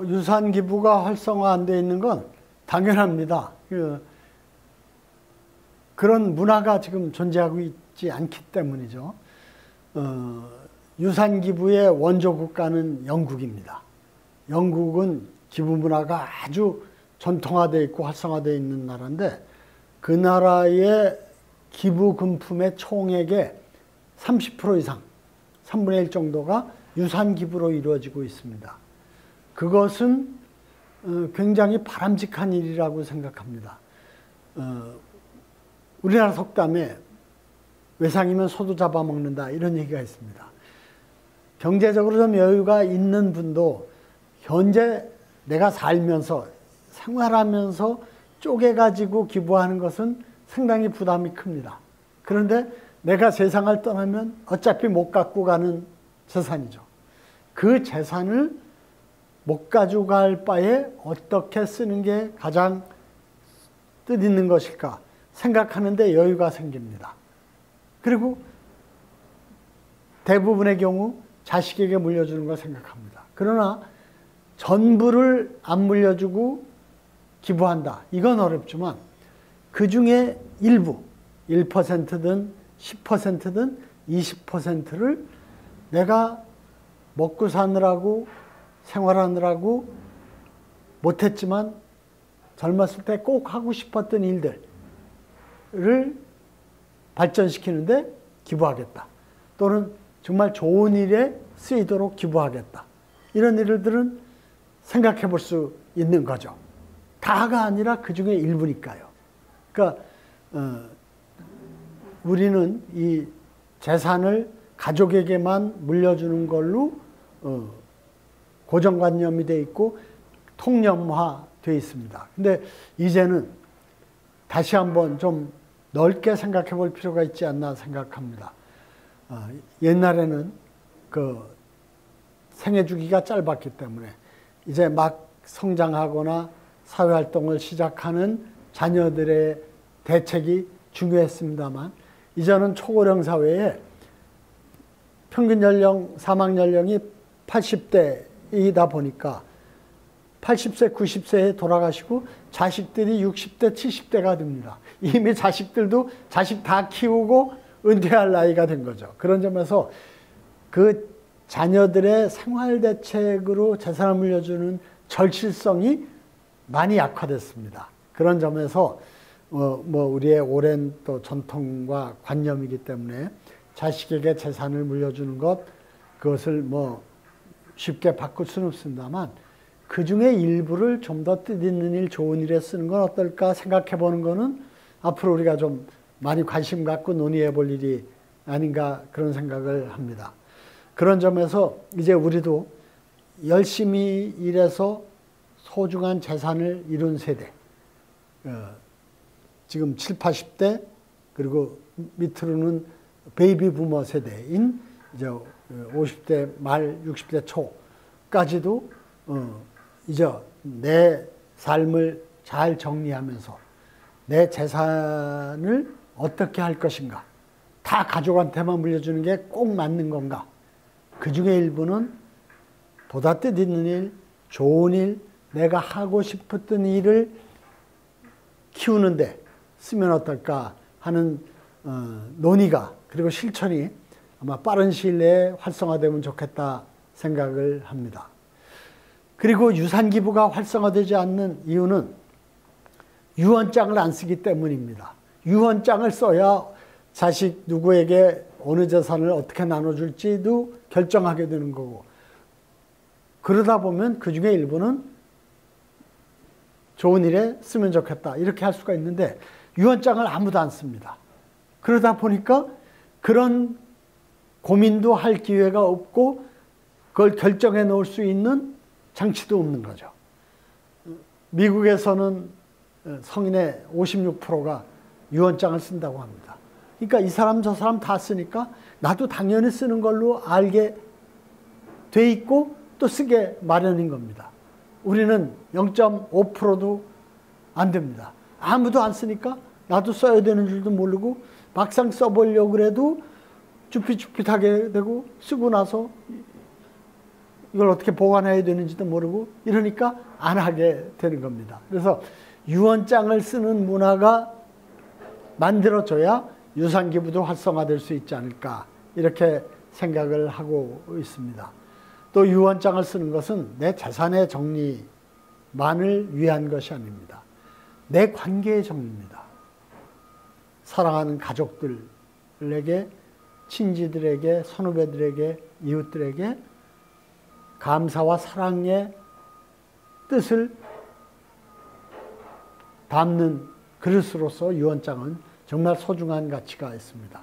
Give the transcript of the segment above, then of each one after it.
유산 기부가 활성화 안 돼 있는 건 당연합니다. 그런 문화가 지금 존재하고 있지 않기 때문이죠. 유산 기부의 원조 국가는 영국입니다. 영국은 기부 문화가 아주 전통화되어 있고 활성화되어 있는 나라인데, 그 나라의 기부 금품의 총액의 30% 이상, 3분의 1 정도가 유산 기부로 이루어지고 있습니다. 그것은 굉장히 바람직한 일이라고 생각합니다. 우리나라 속담에 외상이면 소도 잡아먹는다, 이런 얘기가 있습니다. 경제적으로 좀 여유가 있는 분도 현재 내가 살면서 생활하면서 쪼개가지고 기부하는 것은 상당히 부담이 큽니다. 그런데 내가 세상을 떠나면 어차피 못 갖고 가는 재산이죠. 그 재산을 못 가지고 갈 바에 어떻게 쓰는 게 가장 뜻있는 것일까 생각하는데 여유가 생깁니다. 그리고 대부분의 경우 자식에게 물려주는 걸 생각합니다. 그러나 전부를 안 물려주고 기부한다, 이건 어렵지만 그 중에 일부, 1%든 10%든 20%를 내가 먹고 사느라고 생활하느라고 못했지만 젊었을 때 꼭 하고 싶었던 일들을 발전시키는데 기부하겠다, 또는 정말 좋은 일에 쓰이도록 기부하겠다, 이런 일들은 생각해 볼 수 있는 거죠. 다가 아니라 그 중에 일부니까요. 그러니까 우리는 이 재산을 가족에게만 물려주는 걸로 고정관념이 돼 있고 통념화되어 있습니다. 근데 이제는 다시 한번 좀 넓게 생각해 볼 필요가 있지 않나 생각합니다. 옛날에는 그 생애 주기가 짧았기 때문에 이제 막 성장하거나 사회활동을 시작하는 자녀들의 대책이 중요했습니다만, 이제는 초고령 사회에 평균 연령, 사망 연령이 80대이다 보니까 80세, 90세에 돌아가시고 자식들이 60대, 70대가 됩니다. 이미 자식들도 자식 다 키우고 은퇴할 나이가 된 거죠. 그런 점에서 그 자녀들의 생활 대책으로 재산을 물려주는 절실성이 많이 약화됐습니다. 그런 점에서 우리의 오랜 또 전통과 관념이기 때문에 자식에게 재산을 물려주는 것, 그것을 쉽게 바꿀 수는 없습니다만, 그 중에 일부를 좀 더 뜻있는 일, 좋은 일에 쓰는 건 어떨까 생각해 보는 거는 앞으로 우리가 좀 많이 관심 갖고 논의해 볼 일이 아닌가, 그런 생각을 합니다. 그런 점에서 이제 우리도 열심히 일해서 소중한 재산을 이룬 세대, 지금 70, 80대, 그리고 밑으로는 베이비 부머 세대인 이제 50대 말 60대 초까지도 이제 내 삶을 잘 정리하면서 내 재산을 어떻게 할 것인가, 다 가족한테만 물려주는 게 꼭 맞는 건가, 그 중에 일부는 보다 뜻있는 일, 좋은 일, 내가 하고 싶었던 일을 키우는데 쓰면 어떨까 하는 논의가, 그리고 실천이 아마 빠른 시일 내에 활성화되면 좋겠다 생각을 합니다. 그리고 유산 기부가 활성화되지 않는 이유는 유언장을 안 쓰기 때문입니다. 유언장을 써야 자식 누구에게 어느 재산을 어떻게 나눠줄지도 결정하게 되는 거고, 그러다 보면 그 중에 일부는 좋은 일에 쓰면 좋겠다, 이렇게 할 수가 있는데 유언장을 아무도 안 씁니다. 그러다 보니까 그런 고민도 할 기회가 없고 그걸 결정해 놓을 수 있는 장치도 없는 거죠. 미국에서는 성인의 56%가 유언장을 쓴다고 합니다. 그러니까 이 사람 저 사람 다 쓰니까 나도 당연히 쓰는 걸로 알게 돼 있고 또 쓰게 마련인 겁니다. 우리는 0.5%도 안 됩니다. 아무도 안 쓰니까 나도 써야 되는 줄도 모르고 막상 써보려고 그래도 쭈삣쭈삣하게 되고, 쓰고 나서 이걸 어떻게 보관해야 되는지도 모르고 이러니까 안 하게 되는 겁니다. 그래서 유언장을 쓰는 문화가 만들어져야 유산기부도 활성화될 수 있지 않을까 이렇게 생각을 하고 있습니다. 또 유언장을 쓰는 것은 내 재산의 정리만을 위한 것이 아닙니다. 내 관계의 정리입니다. 사랑하는 가족들에게, 친지들에게, 선후배들에게, 이웃들에게 감사와 사랑의 뜻을 담는 그릇으로서 유언장은 정말 소중한 가치가 있습니다.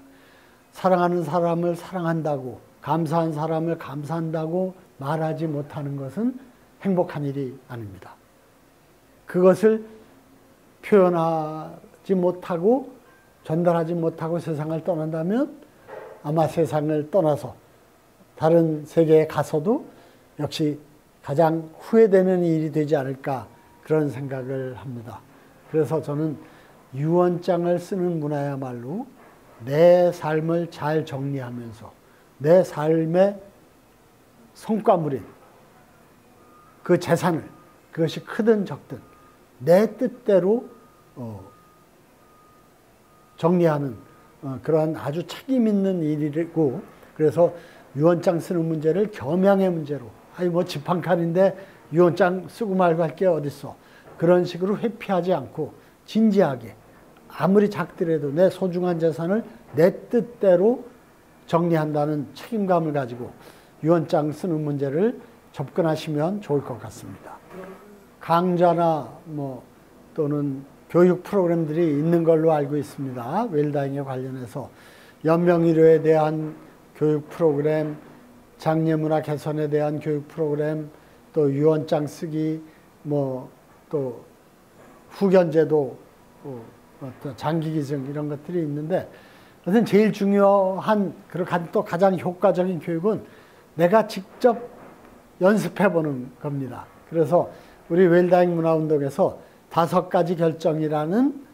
사랑하는 사람을 사랑한다고, 감사한 사람을 감사한다고 말하지 못하는 것은 행복한 일이 아닙니다. 그것을 표현하지 못하고 전달하지 못하고 세상을 떠난다면 아마 세상을 떠나서 다른 세계에 가서도 역시 가장 후회되는 일이 되지 않을까 그런 생각을 합니다. 그래서 저는 유언장을 쓰는 문화야말로 내 삶을 잘 정리하면서 내 삶의 성과물인 그 재산을, 그것이 크든 적든 내 뜻대로 정리하는 그러한 아주 책임 있는 일이고, 그래서 유언장 쓰는 문제를 겸양의 문제로, 아니 뭐 집 한 칸인데 유언장 쓰고 말고 할 게 어딨어, 그런 식으로 회피하지 않고 진지하게 아무리 작더라도 내 소중한 재산을 내 뜻대로 정리한다는 책임감을 가지고 유언장 쓰는 문제를 접근하시면 좋을 것 같습니다. 강좌나 뭐 또는 교육 프로그램들이 있는 걸로 알고 있습니다. 웰다잉에 관련해서 연명의료에 대한 교육 프로그램, 장례문화 개선에 대한 교육 프로그램, 또 유언장 쓰기, 뭐 또 후견제도, 장기기증 이런 것들이 있는데, 우선 제일 중요한 그리고 또 가장 효과적인 교육은 내가 직접 연습해보는 겁니다. 그래서 우리 웰다잉 문화운동에서 5가지 결정이라는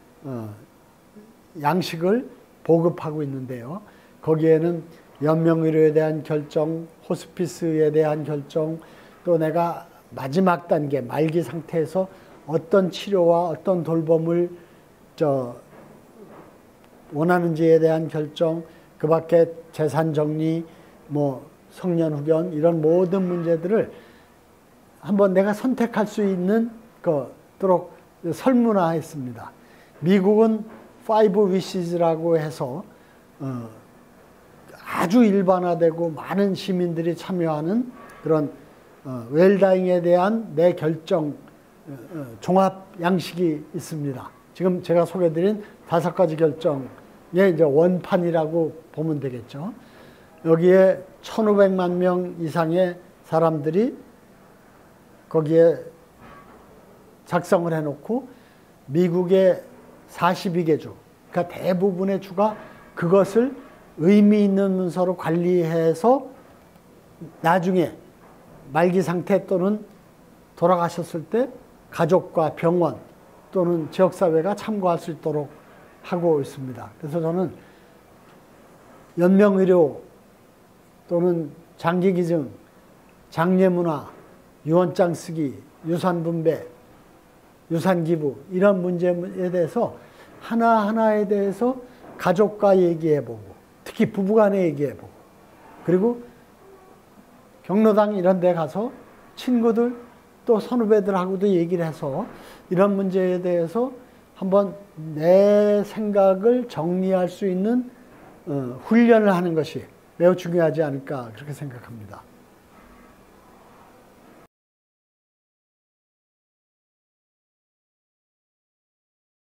양식을 보급하고 있는데요. 거기에는 연명의료에 대한 결정, 호스피스에 대한 결정, 또 내가 마지막 단계, 말기 상태에서 어떤 치료와 어떤 돌봄을 원하는지에 대한 결정, 그 밖에 재산 정리, 뭐 성년 후견 이런 모든 문제들을 한번 내가 선택할 수 있는 것도록 설문화했습니다. 미국은 5 Wishes라고 해서 아주 일반화되고 많은 시민들이 참여하는 그런 웰다잉에 대한 내 결정 종합 양식이 있습니다. 지금 제가 소개드린 5가지 결정의 이제 원판이라고 보면 되겠죠. 여기에 1,500만 명 이상의 사람들이 거기에 작성을 해놓고 미국의 42개 주, 그러니까 대부분의 주가 그것을 의미 있는 문서로 관리해서 나중에 말기 상태 또는 돌아가셨을 때 가족과 병원 또는 지역사회가 참고할 수 있도록 하고 있습니다. 그래서 저는 연명의료 또는 장기기증, 장례문화, 유언장 쓰기, 유산분배, 유산기부 이런 문제에 대해서 하나하나에 대해서 가족과 얘기해보고, 특히 부부간에 얘기해보고, 그리고 경로당 이런 데 가서 친구들 또 선후배들하고도 얘기를 해서 이런 문제에 대해서 한번 내 생각을 정리할 수 있는 훈련을 하는 것이 매우 중요하지 않을까 그렇게 생각합니다.